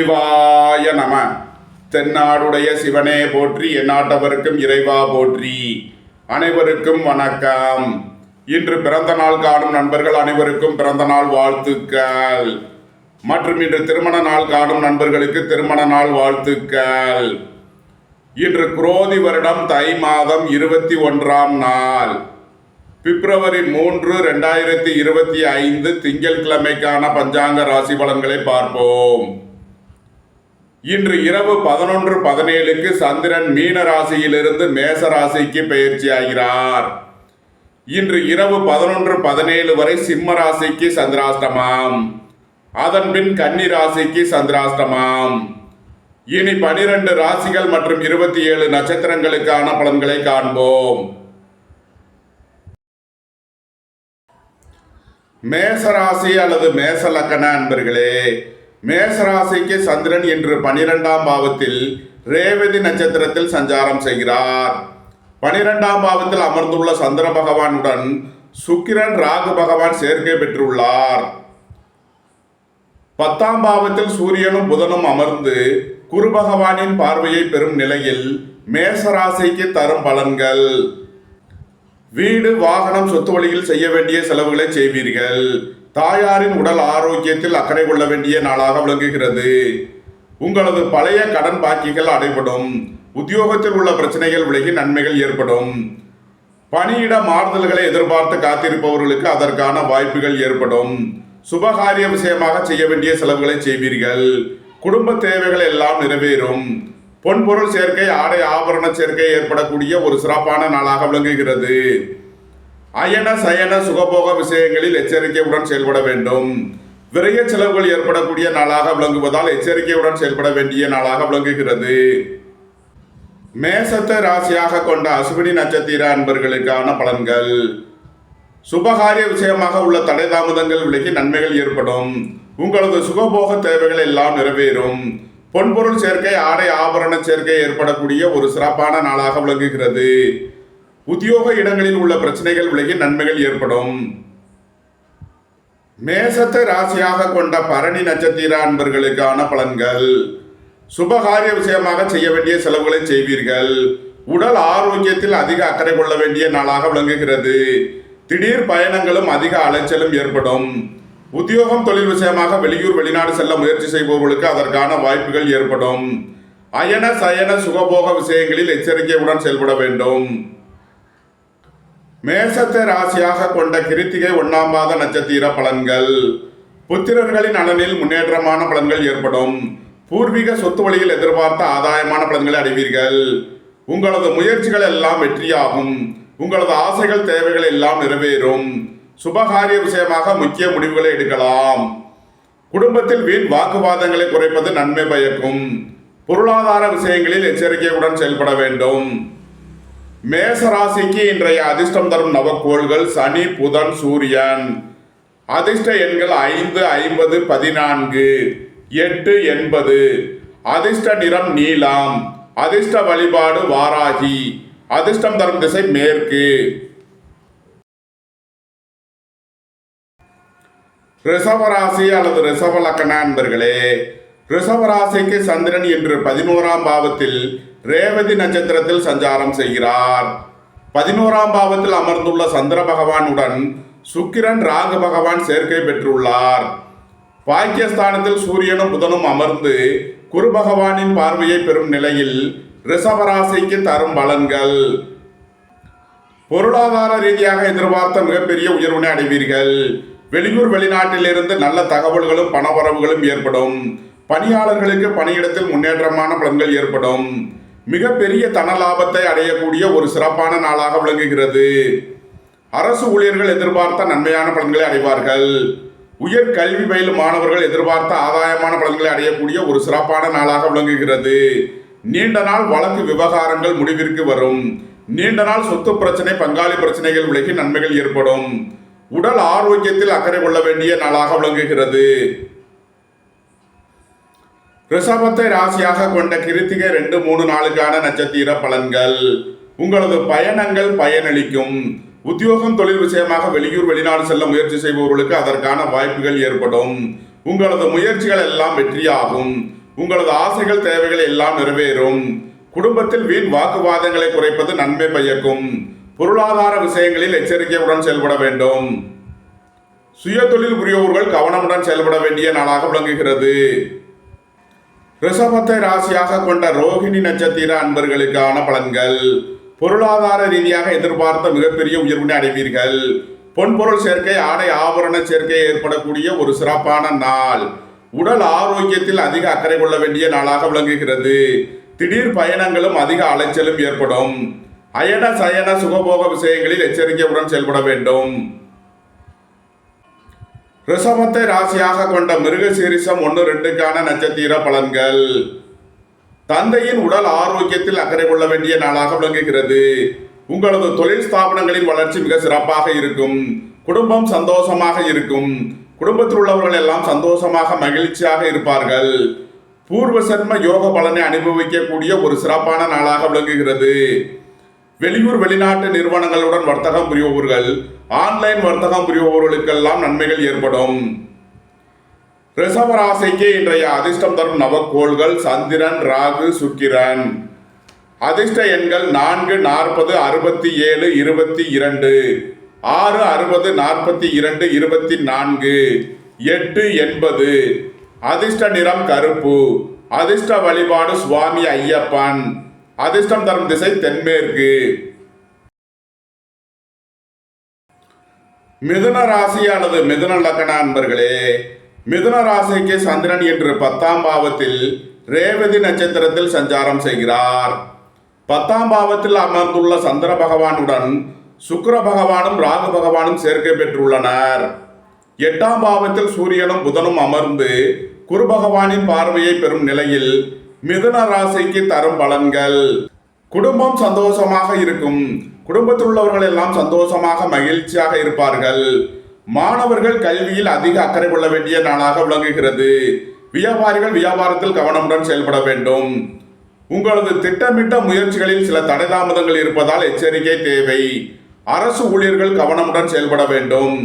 சிவாய நம. தென்னாடுடைய சிவனே போற்றி, எந்நாட்டவருக்கும் இறைவா போற்றி. அனைவருக்கும் வணக்கம். இன்று பிறந்த நாள் காணும் நண்பர்கள் அனைவருக்கும் பிறந்த நாள் வாழ்த்துக்கள். மற்றும் இன்று திருமண நாள் காணும் நண்பர்களுக்கு திருமண நாள் வாழ்த்துக்கள். இன்று குரோதி வருடம் தை மாதம் 21ஆம் நாள், பிப்ரவரி 3, 2025 திங்கட்கிழமைக்கான பஞ்சாங்க ராசி பலன்களை பார்ப்போம். இன்று இரவு 11:17க்கு சந்திரன் மீன ராசியிலிருந்து மேச ராசிக்கு பெயர்ச்சி ஆகிறார். இன்று இரவு 11:17 வரை சிம்ம ராசிக்கு சந்திராஷ்டமம், அதன் பின் கன்னி ராசிக்கு சந்திராஷ்டமம். இனி 12 ராசிகள் மற்றும் 27 நட்சத்திரங்களுக்கான பலன்களை காண்போம். மேசராசி அல்லது மேச லக்கண அன்பர்களே, மேசராசிக்கு சந்திரன் இன்று 12ஆம் பாவத்தில் ரேவதி நட்சத்திரத்தில் சஞ்சாரம் செய்கிறார். 12ஆம் பாவத்தில் அமர்ந்துள்ள சந்திர பகவானுடன் சுக்கிரன் ராகு பகவான் சேர்க்கை பெற்றுள்ளார். 10ஆம் பாவத்தில் சூரியனும் புதனும் அமர்ந்து குரு பகவானின் பார்வையை பெறும் நிலையில் மேசராசிக்கு தரும் பலன்கள்: வீடு, வாகனம், சொத்து வழியில் செய்ய வேண்டிய செலவுகளை செய்வீர்கள். தாயாரின் உடல் ஆரோக்கியத்தில் அக்கறை கொள்ள வேண்டிய நாளாக விளங்குகிறது. உங்களது பழைய கடன் பாக்கிகள் அடைபடும். உத்தியோகத்தில் உள்ள பிரச்சனைகள் விலகி நன்மைகள் ஏற்படும். பணியிட மாறுதல்களை எதிர்பார்த்து காத்திருப்பவர்களுக்கு அதற்கான வாய்ப்புகள் ஏற்படும். சுபகாரிய விஷயமாக செய்ய வேண்டிய செலவுகளை செய்வீர்கள். குடும்ப தேவைகள் எல்லாம் நிறைவேறும். பொன்பொருள் சேர்க்கை, ஆடை ஆபரண சேர்க்கை ஏற்படக்கூடிய ஒரு சிறப்பான நாளாக விளங்குகிறது. அயன சயன சுகபோக விஷயங்களில் எச்சரிக்கையுடன் செயல்பட வேண்டும். விரைய செலவுகள் ஏற்படக்கூடிய நாளாக விளங்குவதால் எச்சரிக்கையுடன் செயல்பட வேண்டிய நாளாக விளங்குகிறது. மேசத்தை ராசியாக கொண்ட அசுவினி நட்சத்திர அன்பர்களுக்கான பலன்கள்: சுபகாரிய விஷயமாக உள்ள தடை தாமதங்கள் விலகி நன்மைகள் ஏற்படும். உங்களது சுகபோக தேவைகள் எல்லாம் நிறைவேறும். பொன்பொருள் சேர்க்கை, ஆடை ஆபரண சேர்க்கை ஏற்படக்கூடிய ஒரு சிறப்பான நாளாக விளங்குகிறது. உத்தியோக இடங்களில் உள்ள பிரச்சனைகள் விலகி நன்மைகள் ஏற்படும். மேசத்தை ராசியாக கொண்ட பரணி நட்சத்திர அன்பர்களுக்கான பலன்கள்: சுபகாரிய விஷயமாக செய்ய வேண்டிய செலவுகளை செய்வீர்கள். உடல் ஆரோக்கியத்தில் அதிக அக்கறை கொள்ள வேண்டிய நாளாக விளங்குகிறது. திடீர் பயணங்களும் அதிக அலைச்சலும் ஏற்படும். உத்தியோகம், தொழில் விஷயமாக வெளியூர் வெளிநாடு செல்ல முயற்சி செய்பவர்களுக்கு அதற்கான வாய்ப்புகள் ஏற்படும். அயன சயன சுகபோக விஷயங்களில் எச்சரிக்கையுடன் செயல்பட வேண்டும். மேசத்தை ராசியாக கொண்ட கிருத்திகை 1ஆம் பாத நட்சத்திர பலன்கள்: புத்திரர்களின் நலனில் முன்னேற்றமான பலன்கள் ஏற்படும். பூர்வீக சொத்து வழியில் எதிர்பார்த்த ஆதாயமான பலன்களை அடைவீர்கள். உங்களது முயற்சிகள் எல்லாம் வெற்றியாகும். உங்களது ஆசைகள், தேவைகள் எல்லாம் நிறைவேறும். சுபகாரிய விஷயமாக முக்கிய முடிவுகளை எடுக்கலாம். குடும்பத்தில் வீண் வாக்குவாதங்களை குறைப்பது நன்மை பயக்கும். பொருளாதார விஷயங்களில் எச்சரிக்கையுடன் செயல்பட வேண்டும். மேசராசிக்கு இன்றைய அதிர்ஷ்டம் தரும் நவக்கோள்கள் சனி, புதன், சூரியன். அதிர்ஷ்ட எண்கள் 5, 50, 14, 8, 80. அதிர்ஷ்ட நிறம் நீலம். அதிர்ஷ்ட வழிபாடு வாராகி. அதிர்ஷ்டம் தரும் திசை மேற்கு. ரிஷபராசி அல்லது ரிஷப லக்கண அன்பர்களே, ரிஷபராசிக்கு சந்திரன் இன்று 11ஆம் பாவத்தில் ரேவதி நட்சத்திரத்தில் சஞ்சாரம் செய்கிறார். 11ஆம் பாவத்தில் அமர்ந்துள்ள சந்திர பகவானுடன் சுக்கிரன் ராகு பகவான் சேர்க்கை பெற்றுள்ளார். பாக்கியஸ்தானத்தில் சூரியனும் புதனும் அமர்ந்து குரு பகவானின் பார்வையை பெறும் நிலையில் ரிஷபராசிக்கு தரும் பலன்கள்: பொருளாதார ரீதியாக எதிர்பார்த்த மிகப்பெரிய உயர்வினை அடைவீர்கள். வெளியூர் வெளிநாட்டிலிருந்து நல்ல தகவல்களும் பணவரவுகளும் ஏற்படும். பணியாளர்களுக்கு பணியிடத்தில் முன்னேற்றமான பலன்கள் ஏற்படும். மிகப்பெரிய தன லாபத்தை அடையக்கூடிய ஒரு சிறப்பான நாளாக விளங்குகிறது. அரசு ஊழியர்கள் எதிர்பார்த்த நன்மையான பலன்களை அடைவார்கள். உயர் கல்வி பயிலும் மாணவர்கள் எதிர்பார்த்த ஆதாயமான பலன்களை அடையக்கூடிய ஒரு சிறப்பான நாளாக விளங்குகிறது. நீண்ட நாள் வழக்கு விவகாரங்கள் முடிவிற்கு வரும். நீண்ட நாள் சொத்து பிரச்சனை, பங்காளி பிரச்சனைகள் விலகி நன்மைகள் ஏற்படும். உடல் ஆரோக்கியத்தில் அக்கறை கொள்ள வேண்டிய நாளாக விளங்குகிறது. ரிஷபத்தை ராசியாக கொண்ட கிருத்திகை 2, 3 நாளுக்கான நட்சத்திர பலன்கள்: உங்களது பயணங்கள் பயனளிக்கும். உத்தியோகம், தொழில் விஷயமாக வெளியூர் வெளிநாடு செல்ல முயற்சி செய்பவர்களுக்கு அதற்கான வாய்ப்புகள் ஏற்படும். உங்களது முயற்சிகள் எல்லாம் வெற்றியாகும். உங்களது ஆசைகள் தேவைகள் எல்லாம் நிறைவேறும். குடும்பத்தில் வீண் வாக்குவாதங்களை குறைப்பது நன்மை பயக்கும். பொருளாதார விஷயங்களில் எச்சரிக்கையுடன் செயல்பட வேண்டும். சுய தொழில் புரியோர்கள் கவனமுடன் செயல்பட வேண்டிய நாளாக விளங்குகிறது. ரிஷபத்தை ராசியாக கொண்ட ரோகிணி நட்சத்திர அன்பர்களுக்கான பலன்கள். பொருளாதார ரீதியாக எதிர்பார்த்த மிகப்பெரிய உயர்வினை அடைவீர்கள். பொன்பொருள் சேர்க்கை, ஆடை ஆபரண சேர்க்கை ஏற்படக்கூடிய ஒரு சிறப்பான நாள். உடல் ஆரோக்கியத்தில் அதிக அக்கறை கொள்ள வேண்டிய நாளாக விளங்குகிறது. திடீர் பயணங்களும் அதிக அலைச்சலும் ஏற்படும். அயன சயன சுகபோக விஷயங்களில் எச்சரிக்கையுடன் செயல்பட வேண்டும். ரிஷபத்தை ராசியாக கொண்ட மிருகசீரிஷம் 1-2க்கான நட்சத்திர பலன்கள். தந்தையின் உடல் ஆரோக்கியத்தில் அக்கறை கொள்ள வேண்டிய நாளாக விளங்குகிறது. உங்களது தொழில் ஸ்தாபனங்களின் வளர்ச்சி மிக சிறப்பாக இருக்கும். குடும்பம் சந்தோஷமாக இருக்கும். குடும்பத்தில் உள்ளவர்கள் எல்லாம் சந்தோஷமாக மகிழ்ச்சியாக இருப்பார்கள். பூர்வ சன்ம யோக பலனை அனுபவிக்கக்கூடிய ஒரு சிறப்பான நாளாக விளங்குகிறது. வெளியூர் வெளிநாட்டு நிறுவனங்களுடன் வர்த்தகம் புரிபவர்கள், ஆன்லைன் வர்த்தகம் புரிபவர்களுக்கெல்லாம் நன்மைகள் ஏற்படும். ரிஷபராசிக்கு இன்றைய அதிர்ஷ்டம் தரும் நவக்கோள்கள் சந்திரன், ராகு, சுக்கிரன். அதிர்ஷ்ட எண்கள் 4, 40, 67, 22, 6, 60, 42, 24, 8, 80. அதிர்ஷ்ட நிறம் கருப்பு. அதிர்ஷ்ட வழிபாடு சுவாமி ஐயப்பன். அதிர்ஷ்டம் தரும் திசை தென்மேற்கு. மிதுன ராசி அல்லது மிதுன லக்ன அன்பர்களே, மிதுன ராசிக்கு சந்திரன் என்று 10ஆம் பாவத்தில் ரேவதி நட்சத்திரத்தில் சஞ்சாரம் செய்கிறார். 10ஆம் பாவத்தில் அமர்ந்துள்ள சந்திர பகவானுடன் சுக்கிர பகவானும் ராகு பகவானும் சேர்க்கை பெற்றுள்ளனர். 8ஆம் பாவத்தில் சூரியனும் புதனும் அமர்ந்து குரு பகவானின் பார்வையை பெறும் நிலையில் மிதுன ராசிக்கு தரும் பலன்கள். குடும்பம் சந்தோஷமாக இருக்கும். குடும்பத்தில் உள்ளவர்கள் எல்லாம் சந்தோஷமாக மகிழ்ச்சியாக இருப்பார்கள். மாணவர்கள் கல்வியில் அதிக அக்கறை கொள்ள வேண்டிய நாளாக விளங்குகிறது. வியாபாரிகள் வியாபாரத்தில் கவனமுடன் செயல்பட வேண்டும். உங்களது திட்டமிட்ட முயற்சிகளில் சில தடை தாமதங்கள் இருப்பதால் எச்சரிக்கை தேவை. அரசு ஊழியர்கள் கவனமுடன் செயல்பட வேண்டும்.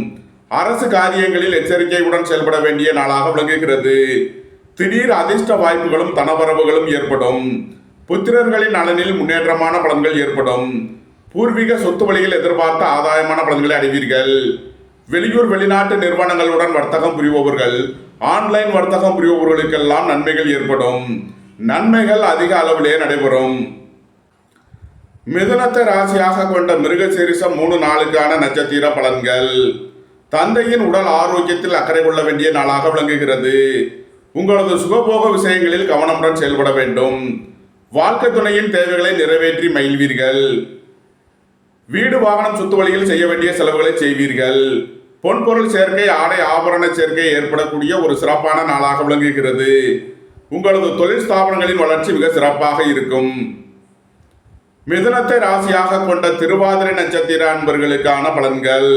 அரசு காரியங்களில் எச்சரிக்கையுடன் செயல்பட வேண்டிய நாளாக விளங்குகிறது. திடீர் அதிர்ஷ்ட வாய்ப்புகளும் தனவரவுகளும் ஏற்படும். புத்திரர்களின் நலனில் முன்னேற்றமான பலன்கள் ஏற்படும். பூர்வீக சொத்து வழியில் எதிர்பார்த்த ஆதாயமான பலன்களை அடைவீர்கள். வெளியூர் வெளிநாட்டு நிறுவனங்களுடன் வர்த்தகம் புரிபவர்கள், ஆன்லைன் வர்த்தகம் புரிபவர்களுக்கெல்லாம் நன்மைகள் ஏற்படும். நன்மைகள் அதிக அளவிலே நடைபெறும். மிதுனத்தை ராசியாக கொண்ட மிருகசீரிஷம் 3-4க்கான நட்சத்திர பலன்கள். தந்தையின் உடல் ஆரோக்கியத்தில் அக்கறை கொள்ள வேண்டிய நாளாக விளங்குகிறது. உங்களது சுகபோக விஷயங்களில் கவனமுடன் செயல்பட வேண்டும். வாழ்க்கை துணையின் தேவைகளை நிறைவேற்றி மகிழ்வீர்கள். வீடு வாகனம் சொத்து வழியில் செய்ய வேண்டிய செலவுகளை செய்வீர்கள். பொன்பொருள் சேர்க்கை, ஆடை ஆபரண சேர்க்கை ஏற்படக்கூடிய ஒரு சிறப்பான நாளாக விளங்குகிறது. உங்களது தொழில் ஸ்தாபனங்களின் வளர்ச்சி மிக சிறப்பாக இருக்கும். மிதுனத்தை ராசியாக கொண்ட திருவாதிரை நட்சத்திர அன்பர்களுக்கான பலன்கள்.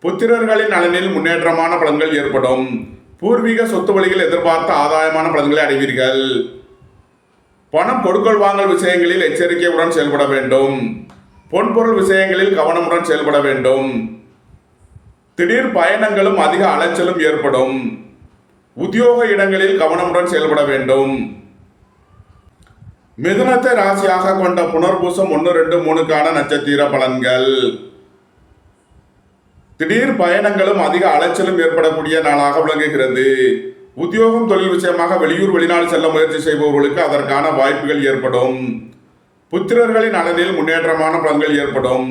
புத்திரர்களின் நலனில் முன்னேற்றமான பலன்கள் ஏற்படும். பூர்வீக சொத்து வழியில் எதிர்பார்த்த ஆதாயமான பலன்களை அடைவீர்கள். பணம் கொடுக்கல் வாங்கல் விஷயங்களில் எச்சரிக்கையுடன் செயல்பட வேண்டும். பொன்பொருள் விஷயங்களில் கவனமுடன் செயல்பட வேண்டும். திடீர் பயணங்களும் அதிக அலைச்சலும் ஏற்படும். உத்தியோக இடங்களில் கவனமுடன் செயல்பட வேண்டும். மிதுனத்தை ராசியாக கொண்ட புனர்பூசம் 1-2-3க்கான நட்சத்திர பலன்கள். திடீர் பயணங்களும் அதிக அலைச்சலும் ஏற்படக்கூடிய நாளாக விளங்குகிறது. உத்தியோகம் தொழில் விஷயமாக வெளியூர் வெளிநாடு செல்ல முயற்சி செய்பவர்களுக்கு அதற்கான வாய்ப்புகள் ஏற்படும். புத்திரர்களின் நலனில் முன்னேற்றமான பலன்கள் ஏற்படும்.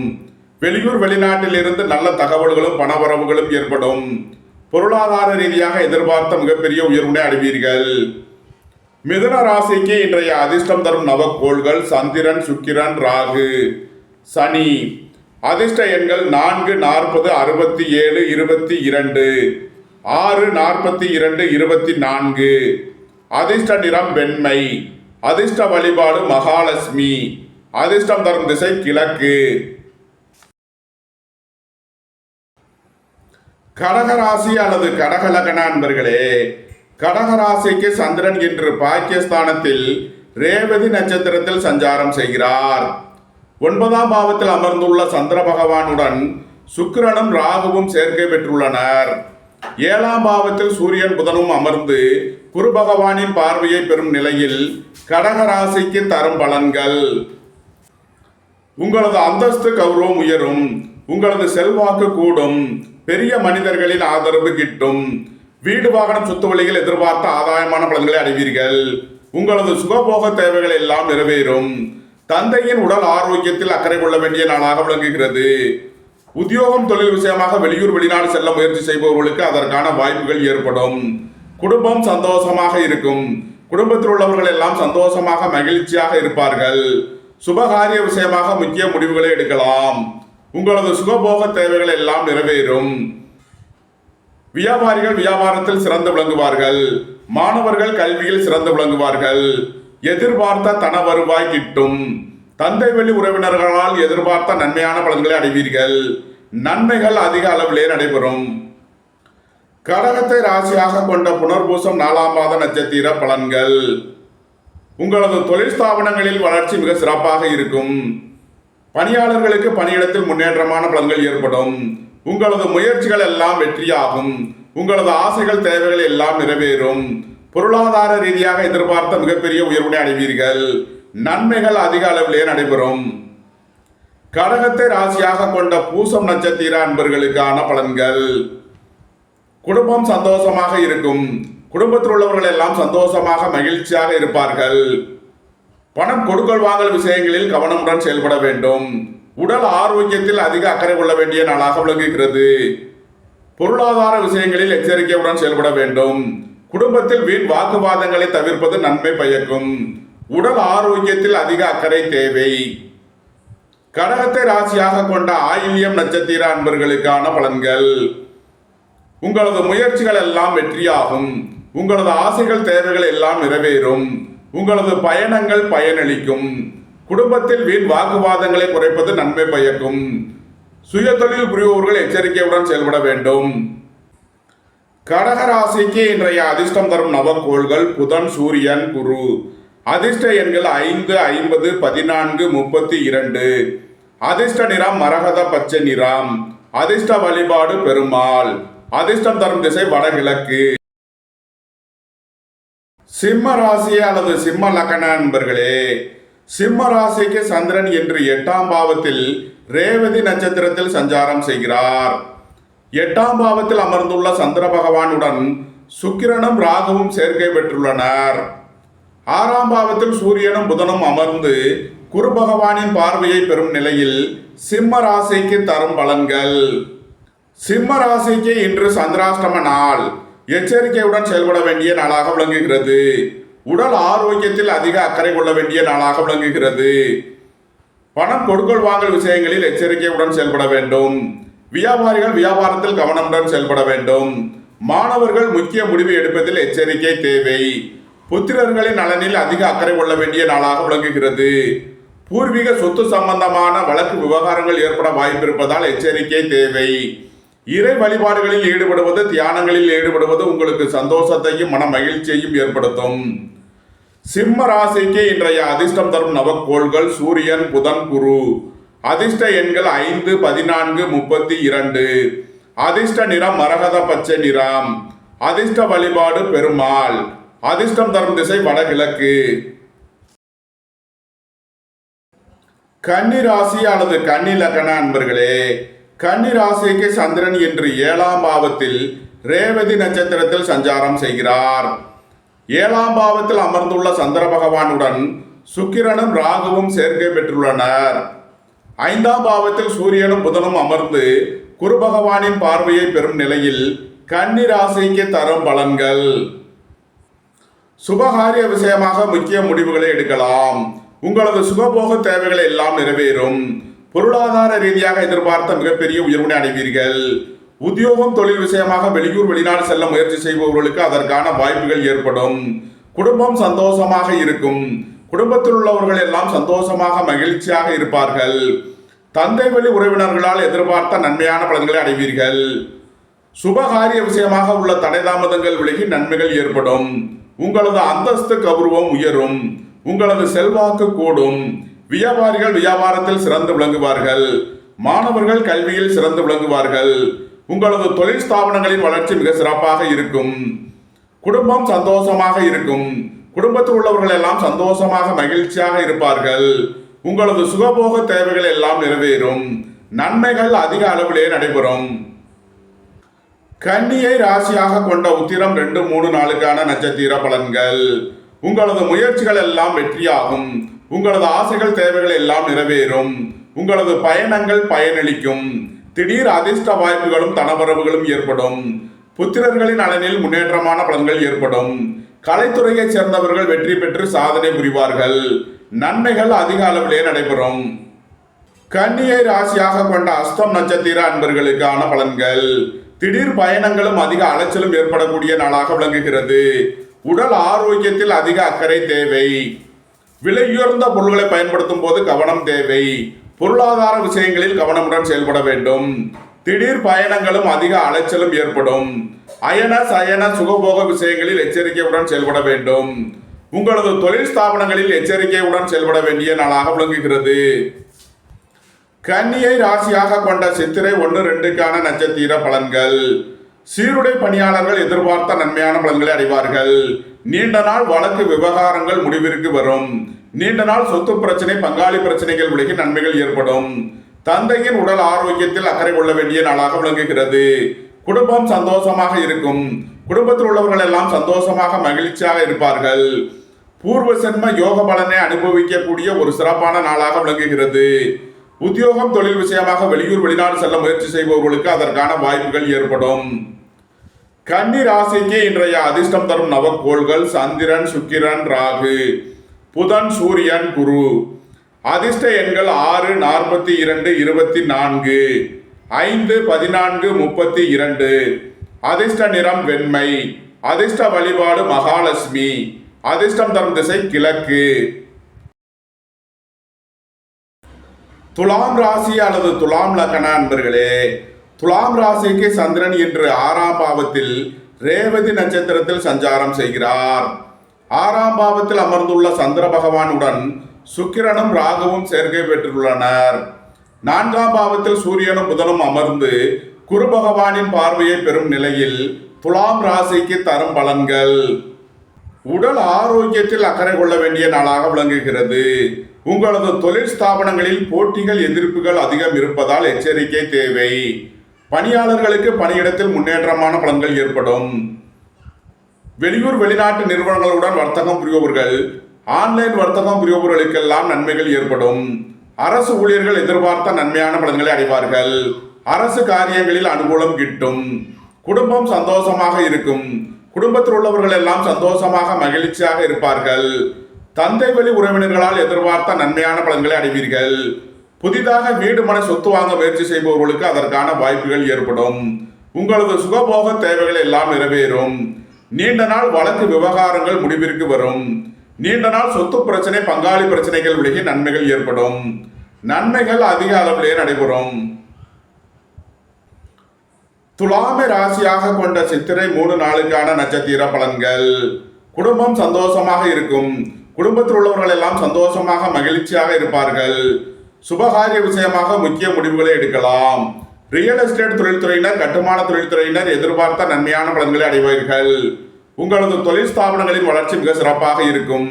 வெளியூர் வெளிநாட்டில் இருந்து நல்ல தகவல்களும் பணவரவுகளும் ஏற்படும். பொருளாதார ரீதியாக எதிர்பார்த்த மிகப்பெரிய உயர்வினை அடைவீர்கள். மிதுன ராசிக்கு இன்றைய அதிர்ஷ்டம் தரும் நவக்கோள்கள் சந்திரன், சுக்கிரன், ராகு, சனி. அதிர்ஷ்ட எண்கள் 4, 40, 67, 22, 6, 42, 24. அதிர்ஷ்ட நிறம் வெண்மை. அதிர்ஷ்ட வழிபாடு மகாலட்சுமி. அதிர்ஷ்டம் தரும் திசை கிழக்கு. கடகராசி அல்லது கடகலகன அன்பர்களே, கடகராசிக்கு சந்திரன் இன்று பாக்கியஸ்தானத்தில் ரேவதி நட்சத்திரத்தில் சஞ்சாரம் செய்கிறார். 9ஆம் பாவத்தில் அமர்ந்துள்ள சந்திர பகவானுடன் சுக்கிரனும் ராகுவும் சேர்க்கை பெற்றுள்ளனர். ஏழாம் பாவத்தில் சூரியன் புதனும் அமர்ந்து குரு பகவானின் பார்வையை பெறும் நிலையில் கடக ராசிக்கு தரும் பலன்கள். உங்களது அந்தஸ்து கௌரவம் உயரும், உங்களது செல்வாக்கு கூடும், பெரிய மனிதர்களின் ஆதரவு கிட்டும், வீடு வாகனம் சொத்து வழிகள் எதிர்பார்த்த ஆதாயமான பலன்களை அடைவீர்கள். உங்களது சுகபோக தேவைகள் எல்லாம் நிறைவேறும். தந்தையின் உடல் ஆரோக்கியத்தில் அக்கறை கொள்ள வேண்டிய நாளாக விளங்குகிறது. உத்தியோகம் தொழில் விஷயமாக வெளியூர் வெளிநாடு செல்ல முயற்சி செய்பவர்களுக்கு அதற்கான வாய்ப்புகள் ஏற்படும். குடும்பம் சந்தோஷமாக இருக்கும். குடும்பத்தில் உள்ளவர்கள் எல்லாம் சந்தோஷமாக மகிழ்ச்சியாக இருப்பார்கள். சுபகாரிய விஷயமாக முக்கிய முடிவுகளை எடுக்கலாம். உங்களது சுகபோக தேவைகள் எல்லாம் நிறைவேறும். வியாபாரிகள் வியாபாரத்தில் சிறந்து விளங்குவார்கள். மாணவர்கள் கல்வியில் சிறந்து விளங்குவார்கள். எதிர்பார்த்த தன வருவாய் கிட்டும். தந்தை வழி உறவினர்களால் எதிர்பார்த்த நன்மையான பலன்களை அடைவீர்கள். நன்மைகள் அதிக அளவிலே நடைபெறும். கடகத்தை ராசியாக கொண்ட புனர்பூசம் 4ஆம் பாத நட்சத்திர பலன்கள். உங்களது தொழில் ஸ்தாபனங்களில் வளர்ச்சி மிக சிறப்பாக இருக்கும். பணியாளர்களுக்கு பணியிடத்தில் முன்னேற்றமான பலன்கள் ஏற்படும். உங்களது முயற்சிகள் எல்லாம் வெற்றியாகும். உங்களது ஆசைகள் தேவைகள் எல்லாம் நிறைவேறும். பொருளாதார ரீதியாக எதிர்பார்த்த மிகப்பெரிய உயர்வினை அடைவீர்கள். நன்மைகள் அதிக அளவிலே நடைபெறும். கடகத்தை ராசியாக கொண்ட பூசம் நட்சத்திர அன்பர்களுக்கான பலன்கள். குடும்பம் சந்தோஷமாக இருக்கும். குடும்பத்தில் உள்ளவர்கள் எல்லாம் சந்தோஷமாக மகிழ்ச்சியாக இருப்பார்கள். பணம் கொடுக்கல் வாங்கல் விஷயங்களில் கவனமுடன் செயல்பட வேண்டும். உடல் ஆரோக்கியத்தில் அதிக அக்கறை கொள்ள வேண்டிய நாளாக விளங்குகிறது. பொருளாதார விஷயங்களில் எச்சரிக்கையுடன் செயல்பட வேண்டும். குடும்பத்தில் வீண் வாக்குவாதங்களை தவிர்ப்பது நன்மை பயக்கும். உடல் ஆரோக்கியத்தில் அதிக அக்கறை தேவை. கடகத்தை ராசியாக கொண்ட ஆயில்யம் நட்சத்திர அன்பர்களுக்கான பலன்கள். உங்களது முயற்சிகள் எல்லாம் வெற்றியாகும். உங்களது ஆசைகள் தேவைகள் எல்லாம் நிறைவேறும். உங்களது பயணங்கள் பயனளிக்கும். குடும்பத்தில் வீண் வாக்குவாதங்களை குறைப்பது நன்மை பயக்கும். சுய தொழில் புரிபவர்கள் எச்சரிக்கையுடன் செயல்பட வேண்டும். கடக ராசிக்கு இன்றைய அதிர்ஷ்டம் தரும் நவக்கோள்கள் புதன், சூரியன், குரு. அதிர்ஷ்ட எண்கள் 5, 50, 14, 32. அதிர்ஷ்ட நிறம் மரகத பச்சை நிறம். அதிர்ஷ்ட வழிபாடு பெருமாள். அதிர்ஷ்டம் தரும் திசை வடகிழக்கு. சிம்ம ராசி அல்லது சிம்ம லக்ன நண்பர்களே, சிம்ம ராசிக்கு சந்திரன் என்று 8ஆம் பாவத்தில் ரேவதி நட்சத்திரத்தில் சஞ்சாரம் செய்கிறார். 8ஆம் பாவத்தில் அமர்ந்துள்ள சந்திர பகவானுடன் சுக்கிரனும் ராகுவும் சேர்க்கை பெற்றுள்ளனர். 6ஆம் பாவத்தில் சூரியனும் புதனும் அமர்ந்து குரு பகவானின் பார்வையை பெறும் நிலையில் சிம்ம ராசிக்கு தரும் பலன்கள். சிம்ம ராசிக்கு இன்று சந்திராஷ்டம நாள். எச்சரிக்கையுடன் செயல்பட வேண்டிய நாளாக விளங்குகிறது. உடல் ஆரோக்கியத்தில் அதிக அக்கறை கொள்ள வேண்டிய நாளாக விளங்குகிறது. பணம் கொடுக்கல் வாங்கல் விஷயங்களில் எச்சரிக்கையுடன் செயல்பட வேண்டும். வியாபாரிகள் வியாபாரத்தில் கவனமுடன் செயல்பட வேண்டும். மாணவர்கள் முக்கிய முடிவு எடுப்பதில் எச்சரிக்கை தேவை. புத்திரர்களின் நலனில் அதிக அக்கறை கொள்ள வேண்டிய நாளாக விளங்குகிறது. பூர்வீக சொத்து சம்பந்தமான வழக்கு விவகாரங்கள் ஏற்பட வாய்ப்பு இருப்பதால் எச்சரிக்கை தேவை. இறை வழிபாடுகளில் ஈடுபடுவது, தியானங்களில் ஈடுபடுவது உங்களுக்கு சந்தோஷத்தையும் மன மகிழ்ச்சியையும் ஏற்படுத்தும். சிம்ம ராசிக்கு இன்றைய அதிர்ஷ்டம் தரும் நவக்கோள்கள் சூரியன், புதன், குரு. அதிர்ஷ்ட எண்கள் 5, 14, 32. அதிர்ஷ்ட நிறம் மரகத பச்சை நிறம். அதிர்ஷ்ட வழிபாடு பெருமாள். அதிர்ஷ்டம் தரும் திசை வடகிழக்கு. கன்னி ராசி அல்லது கன்னி லக்ன அன்பர்களே, கன்னி ராசிக்கு சந்திரன் என்று 7ஆம் பாவத்தில் ரேவதி நட்சத்திரத்தில் சஞ்சாரம் செய்கிறார். 7ஆம் பாவத்தில் அமர்ந்துள்ள சந்திர பகவானுடன் சுக்கிரனும் ராகுவும் சேர்க்கை பெற்றுள்ளனர். 5ஆம் பாவத்தில் சூரியனும் புதனும் அமர்ந்து குரு பகவானின் பார்வையை பெறும் நிலையில் கன்னி ராசிக்கு தரும் பலன்கள். சுபகாரிய விஷயமாக முக்கிய முடிவுகளை எடுக்கலாம். உங்களது சுகபோக தேவைகளை எல்லாம் நிறைவேறும். பொருளாதார ரீதியாக எதிர்பார்த்த மிகப்பெரிய உயர்வினை அடைவீர்கள். உத்தியோகம் தொழில் விஷயமாக வெளியூர் வெளிநாடு செல்ல முயற்சி செய்பவர்களுக்கு அதற்கான வாய்ப்புகள் ஏற்படும். குடும்பம் சந்தோஷமாக இருக்கும். குடும்பத்தில் உள்ளவர்கள் எல்லாம் சந்தோஷமாக மகிழ்ச்சியாக இருப்பார்கள். தந்தை வழி உறவினர்களால் எதிர்பார்த்த நன்மையான பலன்களை அடைவீர்கள். சுபகாரிய விஷயமாக உள்ள தடை தாமதங்கள் விலகி நன்மைகள் ஏற்படும். உங்களது அந்தஸ்து கௌரவம் உயரும். உங்களது செல்வாக்கு கூடும். வியாபாரிகள் வியாபாரத்தில் சிறந்து விளங்குவார்கள். மாணவர்கள் கல்வியில் சிறந்து விளங்குவார்கள். உங்களது தொழில் ஸ்தாபனங்களின் வளர்ச்சி மிக சிறப்பாக இருக்கும். குடும்பம் சந்தோஷமாக இருக்கும். குடும்பத்தில் உள்ளவர்கள் எல்லாம் சந்தோஷமாக மகிழ்ச்சியாக இருப்பார்கள். உங்களது சுகபோக தேவைகள் எல்லாம் நிறைவேறும். நன்மைகள் அதிக அளவிலே நடைபெறும். கன்னியை ராசியாக கொண்ட உத்திரம் 2, 3 நாளுக்கான நட்சத்திர பலன்கள். உங்களது முயற்சிகள் எல்லாம் வெற்றியாகும். உங்களது ஆசைகள் தேவைகள் எல்லாம் நிறைவேறும். உங்களது பயணங்கள் பயனளிக்கும். திடீர் அதிர்ஷ்ட வாய்ப்புகளும் தனவரவுகளும் ஏற்படும். புத்திரர்களின் நலனில் முன்னேற்றமான பலன்கள் ஏற்படும். கலைத்துறையைச் சேர்ந்தவர்கள் வெற்றி பெற்று சாதனை புரிவார்கள். நன்மைகள் அதிக அளவிலே நடைபெறும். கன்னியை ராசியாக கொண்ட அஸ்தம் நட்சத்திர அன்பர்களுக்கான பலன்கள். திடீர் பயணங்களும் அதிக அலைச்சலும் ஏற்படக்கூடிய நாளாக விளங்குகிறது. உடல் ஆரோக்கியத்தில் அதிக அக்கறை தேவை. விலையுயர்ந்த பொருட்களை பயன்படுத்தும் போது கவனம் தேவை. பொருளாதார விஷயங்களில் கவனமுடன் செயல்பட வேண்டும். திடீர் பயணங்களும் அதிக அலைச்சலும் ஏற்படும். அயன சயன சுகபோக விஷயங்களில் எச்சரிக்கையுடன் செயல்பட வேண்டும். உங்களது தொழில் ஸ்தாபனங்களில் எச்சரிக்கையுடன் செயல்பட வேண்டிய நாளாக விளங்குகிறது. கன்னியை ராசியாக கொண்ட சித்திரை 1, 2க்கான நட்சத்திர பலன்கள். சீருடை பணியாளர்கள் எதிர்பார்த்த நன்மையான பலன்களை அடைவார்கள். நீண்ட நாள் வழக்கு விவகாரங்கள் முடிவிற்கு வரும். நீண்ட நாள் சொத்து பிரச்சனை பங்காளி பிரச்சனைகள் விலகி நன்மைகள் ஏற்படும். தந்தையின் உடல் ஆரோக்கியத்தில் அக்கறை கொள்ள வேண்டிய நாளாக விளங்குகிறது. குடும்பம் சந்தோஷமாக இருக்கும். குடும்பத்தில் உள்ளவர்கள் எல்லாம் சந்தோஷமாக மகிழ்ச்சியாக இருப்பார்கள். பூர்வ சென்ம யோக பலனை அனுபவிக்கக்கூடிய ஒரு சிறப்பான நாளாக விளங்குகிறது. உத்தியோகம் தொழில் விஷயமாக வெளியூர் வெளிநாடு செல்ல முயற்சி செய்பவர்களுக்கு அதற்கான வாய்ப்புகள் ஏற்படும். கன்னி ராசிக்கு இன்றைய அதிர்ஷ்டம் தரும் நவக்கோள்கள் சந்திரன், சுக்கிரன், ராகு, புதன், சூரியன், குரு. அதிர்ஷ்ட எண்கள் 6, 42, 24, 5, 14, 32. அதிர்ஷ்ட நிறம் வெண்மை. அதிர்ஷ்ட வழிபாடு மகாலட்சுமி. அதிர்ஷ்டம் தரும் திசை கிழக்கு. துலாம் ராசி அல்லது துலாம் லக்ன அன்பர்களே, துலாம் ராசிக்கு சந்திரன் இன்று 6ஆம் பாவத்தில் ரேவதி நட்சத்திரத்தில் சஞ்சாரம் செய்கிறார். 6ஆம் பாவத்தில் அமர்ந்துள்ள சந்திர பகவானுடன் சுக்கிரனும் ராகுவும் சேர்க்கை பெற்றுள்ளனர். 4ஆம் பாவத்தில் சூரியனும் புதனும் அமர்ந்து குரு பகவானின் பார்வையை பெறும் நிலையில் துலாம் ராசிக்கு தரும் பலன்கள். உடல் ஆரோக்கியத்தில் அக்கறை கொள்ள வேண்டிய நாளாக விளங்குகிறது. உங்களது தொழில் ஸ்தாபனங்களில் போட்டிகள் எதிர்ப்புகள் அதிகம் இருப்பதால் எச்சரிக்கை தேவை. பணியாளர்களுக்கு பணியிடத்தில் முன்னேற்றமான பலன்கள் ஏற்படும். வெளியூர் வெளிநாட்டு நிறுவனங்களுடன் வர்த்தகம் புரிபவர்கள், ஆன்லைன் வர்த்தகம் புரிபவர்களுக்கெல்லாம் நன்மைகள் ஏற்படும். அரசு ஊழியர்கள் எதிர்பார்த்த நன்மையான பலன்களை அடைவார்கள். அரசு காரியங்களில் அனுகூலம் கிட்டும். குடும்பம் சந்தோஷமாக இருக்கும். குடும்பத்தில் உள்ளவர்கள் எல்லாம் சந்தோஷமாக மகிழ்ச்சியாக இருப்பார்கள். தந்தை வழி உறவினர்களால் எதிர்பார்த்த நன்மையான பலன்களை அடைவீர்கள். புதிதாக வீடு மனை சொத்து வாங்க முயற்சி செய்பவர்களுக்கு அதற்கான வாய்ப்புகள் ஏற்படும். உங்களது சுகபோக தேவைகள் எல்லாம் நிறைவேறும். நீண்ட நாள் வழக்கு விவகாரங்கள் முடிவிற்கு வரும். நீண்ட நாள் சொத்து பிரச்சனை பங்காளி பிரச்சனைகள் விலகி நன்மைகள் ஏற்படும். நன்மைகள் அதிக அளவிலே நடைபெறும். துலாமை ராசியாக கொண்ட சித்திரை 3 நாளுக்கான நட்சத்திர பலன்கள். குடும்பம் சந்தோஷமாக இருக்கும். குடும்பத்தில் உள்ளவர்கள் எல்லாம் சந்தோஷமாக மகிழ்ச்சியாக இருப்பார்கள். சுபகாரிய விஷயமாக முக்கிய முடிவுகளை எடுக்கலாம். ரியல் எஸ்டேட் தொழில்துறையினர், கட்டுமான தொழில்துறையினர் எதிர்பார்த்த நன்மையான பலன்களை அடைவார்கள். உங்களது தொழில் ஸ்தாபனங்களின் வளர்ச்சி மிக சிறப்பாக இருக்கும்.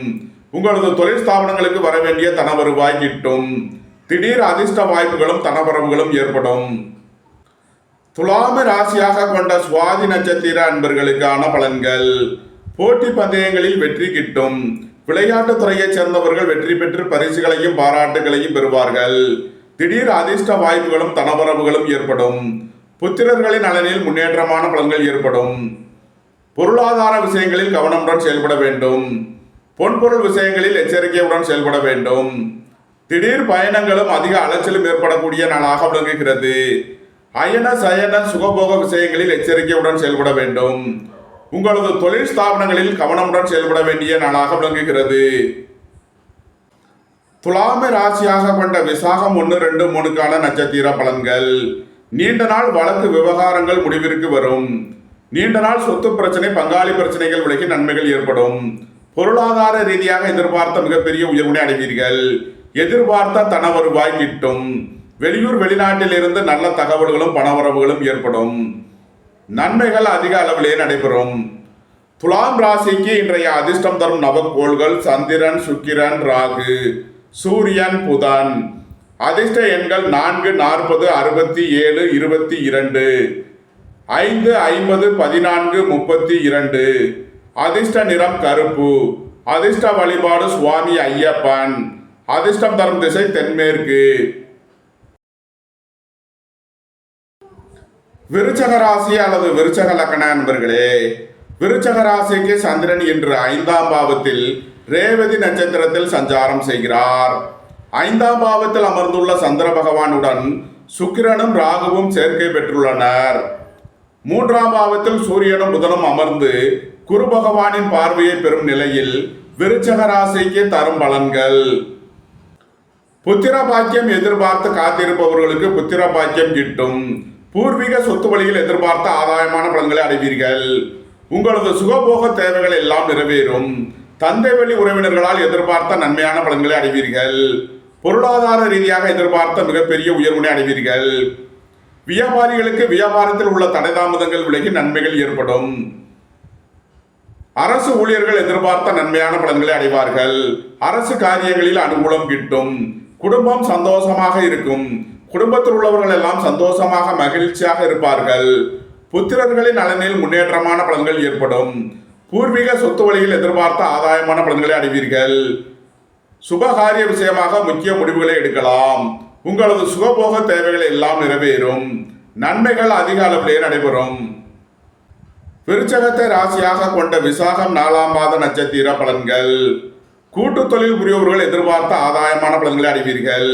உங்களது தொழில் ஸ்தாபனங்களுக்கு வர வேண்டிய தன வருவாய் கிட்டும். திடீர் அதிர்ஷ்ட வாய்ப்புகளும் தனவரவுகளும் ஏற்படும். துலாம ராசியாக கொண்ட சுவாதி நட்சத்திர அன்பர்களுக்கான பலன்கள். போட்டி பந்தயங்களில் வெற்றி கிட்டும். விளையாட்டுத் துறையைச் சேர்ந்தவர்கள் வெற்றி பெற்று பரிசுகளையும் பாராட்டுகளையும் பெறுவார்கள். திடீர் அதிர்ஷ்ட வாய்ப்புகளும் தனவரவுகளும் ஏற்படும். புத்திரர்களின் நலனில் முன்னேற்றமான பலன்கள் ஏற்படும். பொருளாதார விஷயங்களில் கவனமுடன் செயல்பட வேண்டும். பொன்பொருள் விஷயங்களில் எச்சரிக்கையுடன் செயல்பட வேண்டும். திடீர் பயணங்களும் அதிக அலைச்சலும் ஏற்படக்கூடிய நாளாக விளங்குகிறது. அயன சயன சுகபோக விஷயங்களில் எச்சரிக்கையுடன் செயல்பட வேண்டும். உங்களது தொழில் ஸ்தாபனங்களில் கவனமுடன் செயல்பட வேண்டிய நாளாக விளங்குகிறது. துலாமை ராசியாக கொண்ட விசாகம் 1, 2, 3க்கான நட்சத்திர பலன்கள். நீண்ட நாள் வழக்கு விவகாரங்கள் முடிவிற்கு வரும். நீண்ட நாள் சொத்து பிரச்சனை பங்காளி பிரச்சனைகள் விலகி நன்மைகள் ஏற்படும். பொருளாதார ரீதியாக எதிர்பார்த்த மிகப்பெரிய உயர்வினை அடைவீர்கள். எதிர்பார்த்த தன வருவாய் கிட்டும். வெளியூர் வெளிநாட்டில் இருந்து நல்ல தகவல்களும் பணவரவுகளும் ஏற்படும். நன்மைகள் அதிக அளவிலே நடைபெறும். துலாம் ராசிக்கு இன்றைய அதிர்ஷ்டம் தரும் நவக்கோள்கள் சந்திரன், சுக்கிரன், ராகு, சூரியன், புதன். அதிர்ஷ்ட எண்கள் 4, 40, 67, 22, 5, 50, 14, 32. அதிர்ஷ்ட நிறம் கருப்பு. அதிர்ஷ்ட வழிபாடு சுவாமி ஐயப்பன். அதிர்ஷ்டம் தரும் திசை தென்மேற்கு. விருச்சக ராசி அல்லது விருச்சக லக்ன நண்பர்களே, விருச்சக ராசிக்கு சந்திரன் இன்று 5ஆம் பாவத்தில் ரேவதி நட்சத்திரத்தில் சஞ்சாரம் செய்கிறார். 5ஆம் பாவத்தில் அமர்ந்துள்ள சந்திர பகவானுடன் சுக்கிரனும் ராகுவும் சேர்க்கை பெற்றுள்ளனர். 3ஆம் பாவத்தில் சூரியனும் புதனும் அமர்ந்து குரு பகவானின் பார்வையை பெறும் நிலையில் விருச்சக ராசிக்கு தரும் பலன்கள். புத்திர பாக்கியம் எதிர்பார்த்து காத்திருப்பவர்களுக்கு புத்திர பாக்கியம் கிட்டும். பூர்வீக சொத்து வழியில் எதிர்பார்த்த ஆதாயமான பலன்களை அடைவீர்கள். உங்களது சுகபோக தேவைகள் எல்லாம் நிறைவேறும். தந்தை வழி உறவினர்களால் எதிர்பார்த்த நன்மையான பலன்களை அடைவீர்கள். பொருளாதார ரீதியாக எதிர்பார்த்த மிகப்பெரிய உயர்வினை அடைவீர்கள். வியாபாரிகளுக்கு வியாபாரத்தில் உள்ள தடைதாமதங்கள் விலகி நன்மைகள் ஏற்படும். அரசு ஊழியர்கள் எதிர்பார்த்த நன்மையான பலன்களை அடைவார்கள். அரசு காரியங்களில் அனுகூலம் கிட்டும். குடும்பம் சந்தோஷமாக இருக்கும். குடும்பத்தில் உள்ளவர்கள் எல்லாம் சந்தோஷமாக மகிழ்ச்சியாக இருப்பார்கள். புத்திரர்களின் நலனில் முன்னேற்றமான பலன்கள் ஏற்படும். பூர்வீக சொத்து வழியில் எதிர்பார்த்த ஆதாயமான பலன்களை அடைவீர்கள். சுபகாரிய விஷயமாக முக்கிய முடிவுகளை எடுக்கலாம். உங்களது சுகபோக தேவைகள் எல்லாம் நிறைவேறும். நன்மைகள் அதிக அளவிலே நடைபெறும். விருச்சகத்தை ராசியாக கொண்ட விசாகம் 4ஆம் பாத நட்சத்திர பலன்கள். கூட்டு தொழில் புரிபவர்கள் எதிர்பார்த்த ஆதாயமான பலன்களை அடைவீர்கள்.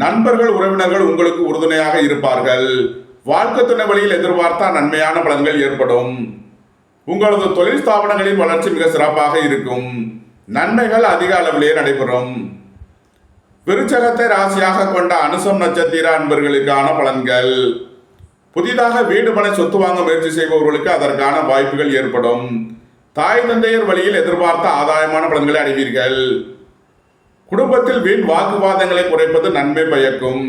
நண்பர்கள் உறவினர்கள் உங்களுக்கு உறுதுணையாக இருப்பார்கள். வாழ்க்கை துணை வழியில் எதிர்பார்த்த நன்மையான பலன்கள் ஏற்படும். உங்களது தொழில் ஸ்தாபனங்களின் வளர்ச்சி மிக சிறப்பாக இருக்கும். நன்மைகள் அதிக அளவிலே நடைபெறும். விருச்சகத்தை ராசியாக கொண்ட அனுசம் நட்சத்திர அன்பர்களுக்கான பலன்கள். புதிதாக வீடு மனை சொத்து வாங்க முயற்சி செய்பவர்களுக்கு அதற்கான வாய்ப்புகள் ஏற்படும். தாய் தந்தையர் வழியில் எதிர்பார்த்த ஆதாயமான பலன்களை அடைவீர்கள். குடும்பத்தில் வீண் வாக்குவாதங்களை குறைப்பது நன்மை பயக்கும்.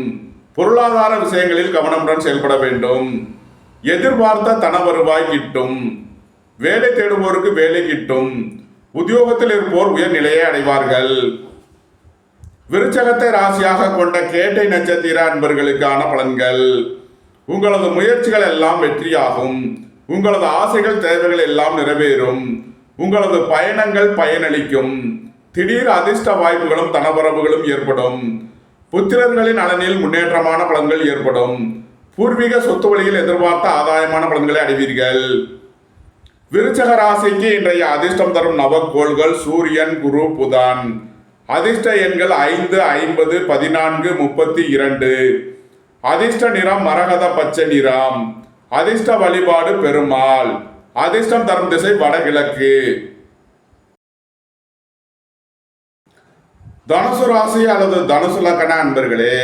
பொருளாதார விஷயங்களில் கவனமுடன் செயல்பட வேண்டும். எதிர்பார்த்த தன வருவாய் கிட்டும். வேலை தேடுவோருக்கு வேலை கிட்டும். உத்தியோகத்தில் இருப்போர் உயர்நிலையை அடைவார்கள். விருச்சகத்தை ராசியாக கொண்ட கேட்டை நட்சத்திர அன்பர்களுக்கான பலன்கள். உங்களது முயற்சிகள் எல்லாம் வெற்றியாகும். உங்களது ஆசைகள் தேவைகள் எல்லாம் நிறைவேறும். உங்களது பயணங்கள் பயனளிக்கும். திடீர் அதிர்ஷ்ட வாய்ப்புகளும் தனவரவுகளும் ஏற்படும். புத்திரர்களின் நலனில் முன்னேற்றமான பலன்கள் ஏற்படும். பூர்வீக சொத்து வழியில் எதிர்பார்த்த ஆதாயமான பலன்களை அடைவீர்கள். விருச்சக ராசிக்கு இன்றைய அதிர்ஷ்டம் தரும் நவக்கோள்கள் சூரியன், குரு, புதன். அதிர்ஷ்ட எண்கள் 5, 50, 14, 32. அதிர்ஷ்ட நிறம் மரகத பச்சை நிறம். அதிர்ஷ்ட வழிபாடு பெருமாள். அதிர்ஷ்டம் தரும் திசை வடகிழக்கு. தனுசு ராசி அல்லது தனுசு லக்ன அன்பர்களே,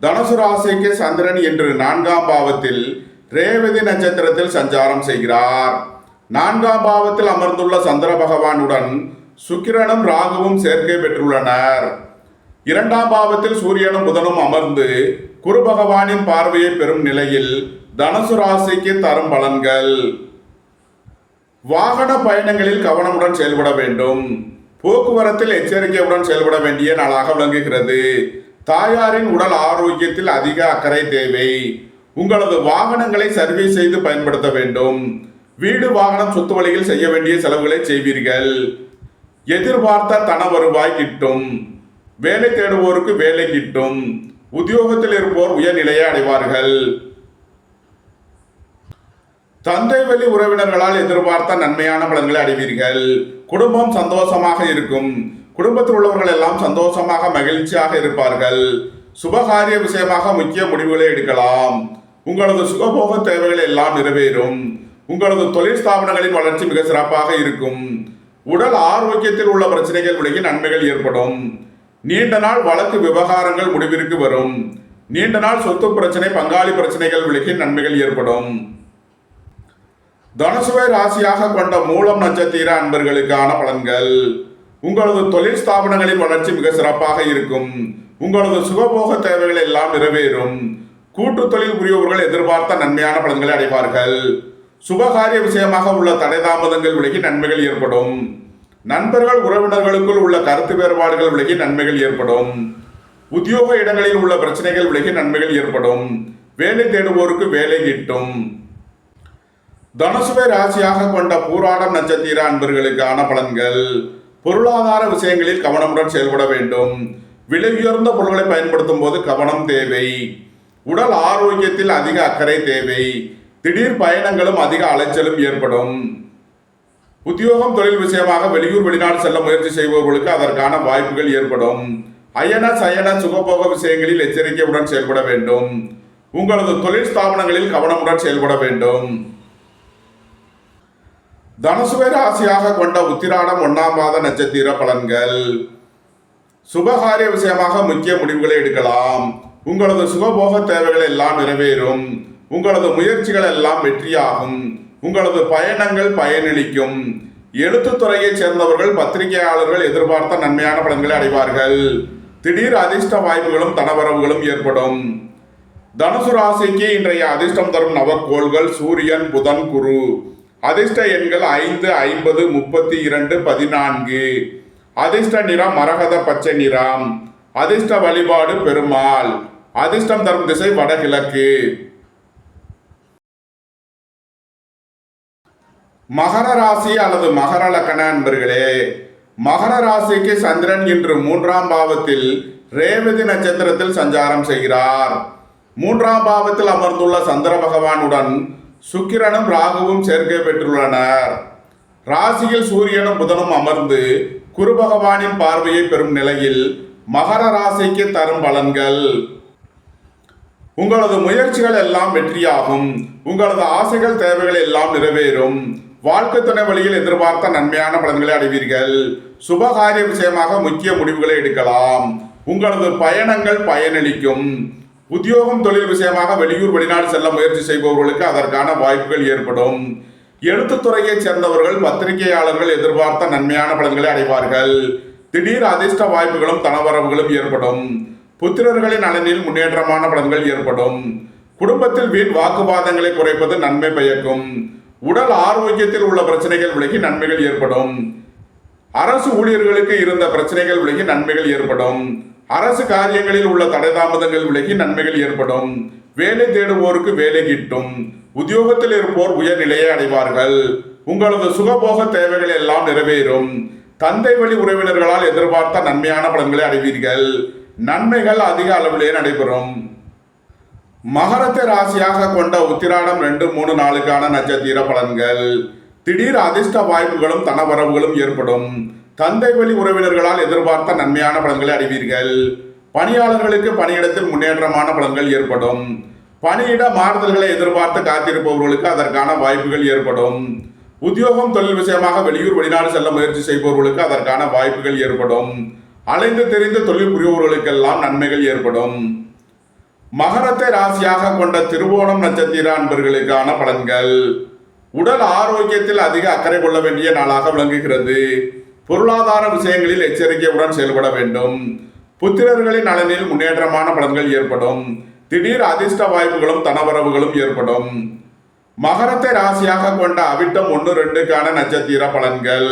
தனுசு ராசிக்கு சந்திரன் இன்று 4ஆம் பாவத்தில் ரேவதி நட்சத்திரத்தில் சஞ்சாரம் செய்கிறார். 4ஆம் பாவத்தில் அமர்ந்துள்ள சந்திர பகவானுடன் சுக்கிரனும் ராகுவும் சேர்க்கை பெற்றுள்ளனர். 2ஆம் பாவத்தில் சூரியனும் புதனும் அமர்ந்து குரு பகவானின் பார்வையை பெறும் நிலையில் தனுசு ராசிக்கு தரும் பலன்கள். வாகன பயணங்களில் கவனமுடன் செயல்பட வேண்டும். போக்குவரத்தில் எச்சரிக்கையுடன் செயல்பட வேண்டிய நாளாக விளங்குகிறது. தாயாரின் உடல் ஆரோக்கியத்தில் அதிக அக்கறை தேவை. உங்களது வாகனங்களை சர்வீஸ் செய்து பயன்படுத்த வேண்டும். வீடு வாகனம் சொத்து வழியில் செய்ய வேண்டிய செலவுகளை செய்வீர்கள். எதிர்பார்த்த தன வருவாய் கிட்டும். வேலை தேடுவோருக்கு வேலை கிட்டும். உத்தியோகத்தில் இருப்போர் உயர்நிலையை அடைவார்கள். தந்தை வழி உறவினர்களால் எதிர்பார்த்த நன்மையான பலன்களை அடைவீர்கள். குடும்பம் சந்தோஷமாக இருக்கும். குடும்பத்தில் உள்ளவர்கள் எல்லாம் சந்தோஷமாக மகிழ்ச்சியாக இருப்பார்கள். சுபகாரிய விஷயமாக முக்கிய முடிவுகளை எடுக்கலாம். உங்களது சுகபோக தேவைகள் எல்லாம் நிறைவேறும். உங்களது தொழில் ஸ்தாபனங்களின் வளர்ச்சி மிக சிறப்பாக இருக்கும். உடல் ஆரோக்கியத்தில் உள்ள பிரச்சனைகள் விலகி நன்மைகள் ஏற்படும். நீண்ட நாள் வழக்கு விவகாரங்கள் முடிவிற்கு வரும். நீண்ட நாள் சொத்து பிரச்சனை பங்காளி பிரச்சனைகள் விலகி நன்மைகள் ஏற்படும். தனுசுவை ராசியாக கொண்ட மூலம் நட்சத்திர அன்பர்களுக்கான பலன்கள். உங்களது தொழில் ஸ்தாபனங்களின் வளர்ச்சி மிக சிறப்பாக இருக்கும். உங்களது சுகபோக தேவைகள் எல்லாம் நிறைவேறும். கூட்டு தொழில் புரிபவர்கள் எதிர்பார்த்த நன்மையான பலன்களை அடைவார்கள். சுபகாரிய விஷயமாக உள்ள தடை தாமதங்கள் விலகி நன்மைகள் ஏற்படும். நண்பர்கள் உறவினர்களுக்குள் உள்ள கருத்து வேறுபாடுகள் விலகி நன்மைகள் ஏற்படும். உத்தியோக இடங்களில் உள்ள பிரச்சனைகள் விலகி நன்மைகள் ஏற்படும். வேலை தேடுவோருக்கு வேலை கிட்டும். தனுசுவை ராசியாக கொண்ட பூராடம் நட்சத்திர அன்பர்களுக்கான பலன்கள். பொருளாதார விஷயங்களில் கவனமுடன் செயல்பட வேண்டும். விலை உயர்ந்த பொருட்களை பயன்படுத்தும் போது கவனம் தேவை. உடல் ஆரோக்கியத்தில் அதிக அக்கறை தேவை. திடீர் பயணங்களும் அதிக அலைச்சலும் ஏற்படும். உத்தியோகம் தொழில் விஷயமாக வெளியூர் வெளிநாடு செல்ல முயற்சி செய்பவர்களுக்கு அதற்கான வாய்ப்புகள் ஏற்படும். அயன சயன சுகபோக விஷயங்களில் எச்சரிக்கையுடன் செயல்பட வேண்டும். உங்களது தொழில் ஸ்தாபனங்களில் கவனமுடன் செயல்பட வேண்டும். தனுசுவை ராசியாக கொண்ட உத்திராடம் 1ஆம் பாத நட்சத்திர பலன்கள். சுபகாரிய விஷயமாக முக்கிய முடிவுகளை எடுக்கலாம். உங்களது சுகபோக தேவைகள் எல்லாம் நிறைவேறும். உங்களது முயற்சிகள் எல்லாம் வெற்றியாகும். உங்களது பயணங்கள் பயனளிக்கும். எழுத்துத்துறையைச் சேர்ந்தவர்கள் பத்திரிகையாளர்கள் எதிர்பார்த்த நன்மையான பலன்களை அடைவார்கள். திடீர் அதிர்ஷ்ட வாய்ப்புகளும் தனவரவுகளும் ஏற்படும். தனுசு ராசிக்கு இன்றைய அதிர்ஷ்டம் தரும் நவக்கோள்கள் சூரியன், புதன், குரு. அதிர்ஷ்ட எண்கள் 5, 50, 32, 14. அதிர்ஷ்ட நிறம் மரகத பச்சை நிறம். அதிர்ஷ்ட வழிபாடு பெருமாள். அதிர்ஷ்டம் தரும் திசை வடகிழக்கு. மகர ராசி அல்லது மகர லக்ன அன்பர்களே, மகர ராசிக்கு சந்திரன் இன்று 3ஆம் பாவத்தில் ரேவதி நட்சத்திரத்தில் சஞ்சாரம் செய்கிறார். 3ஆம் பாவத்தில் அமர்ந்துள்ள சந்திர பகவானுடன் சுக்கிரனும் ராகுவும் சேர்க்கை பெற்றுள்ளனர். ராசியில் சூரியனும் புதனும் அமர்ந்து குரு பகவானின் பார்வையை பெறும் நிலையில் மகர ராசிக்கு தரும் பலன்கள். உங்களது முயற்சிகள் எல்லாம் வெற்றியாகும். உங்களது ஆசைகள் தேவைகள் எல்லாம் நிறைவேறும். வாழ்க்கை துணை வழியில் எதிர்பார்த்த நன்மையான பலன்களை அடைவீர்கள். சுபகாரிய விஷயமாக முக்கிய முடிவுகளை எடுக்கலாம். உங்களது பயணங்கள் பயனளிக்கும். உத்தியோகம் தொழில் விஷயமாக வெளியூர் வெளிநாடு செல்ல முயற்சி செய்பவர்களுக்கு அதற்கான வாய்ப்புகள் ஏற்படும். எழுத்துத்துறையைச் சேர்ந்தவர்கள் பத்திரிகையாளர்கள் எதிர்பார்த்த நன்மையான பலன்களை அடைவார்கள். திடீர் அதிர்ஷ்ட வாய்ப்புகளும் தனவரவுகளும் ஏற்படும். புத்திரர்களின் நலனில் முன்னேற்றமான பலன்கள் ஏற்படும். குடும்பத்தில் வீண் வாக்குவாதங்களை குறைப்பது நன்மை பயக்கும். உடல் ஆரோக்கியத்தில் உள்ள பிரச்சனைகள் விலகி நன்மைகள் ஏற்படும். அரசு ஊழியர்களுக்கு இருந்த பிரச்சனைகள் விலகி நன்மைகள் ஏற்படும். அரசு காரியங்களில் உள்ள தடை தாமதங்கள் விலகி நன்மைகள் ஏற்படும். வேலை தேடுவோருக்கு வேலை கிட்டும். உத்தியோகத்தில் இருப்போர் உயர்நிலையை அடைவார்கள். உங்களது சுகபோக தேவைகள் எல்லாம் நிறைவேறும். தந்தை வழி உறவினர்களால் எதிர்பார்த்த நன்மையான பலன்களை அடைவீர்கள். நன்மைகள் அதிக அளவிலே நடைபெறும். மகரத்தை ராசியாக கொண்ட உத்திராடம் 2, 3, 4க்கான நட்சத்திர பலன்கள். திடீர் அதிர்ஷ்ட வாய்ப்புகளும் தனவரவுகளும் ஏற்படும். தந்தை வழி உறவினர்களால் எதிர்பார்த்த நன்மையான பலன்களை அடைவீர்கள். பணியாளர்களுக்கு பணியிடத்தில் முன்னேற்றமான பலன்கள் ஏற்படும். பணியிட மாறுதல்களை எதிர்பார்த்து காத்திருப்பவர்களுக்கு அதற்கான வாய்ப்புகள் ஏற்படும். உத்தியோகம் தொழில் விஷயமாக வெளியூர் வெளிநாடு செல்ல முயற்சி செய்பவர்களுக்கு அதற்கான வாய்ப்புகள் ஏற்படும். அலைந்து தெரிந்து தொழில் புரிபவர்களுக்கெல்லாம் நன்மைகள் ஏற்படும். மகரத்தை ராசியாக கொண்ட திருவோணம் நட்சத்திர அன்பர்களுக்கான பலன்கள். உடல் ஆரோக்கியத்தில் அதிக அக்கறை கொள்ள வேண்டிய நாளாக விளங்குகிறது. பொருளாதார விஷயங்களில் எச்சரிக்கையுடன் செயல்பட வேண்டும். புத்திரர்களின் நலனில் முன்னேற்றமான பலன்கள் ஏற்படும். திடீர் அதிர்ஷ்ட வாய்ப்புகளும் தனவரவுகளும் ஏற்படும். மகரத்தை ராசியாக கொண்ட அவிட்டம் 1, 2க்கான நட்சத்திர பலன்கள்.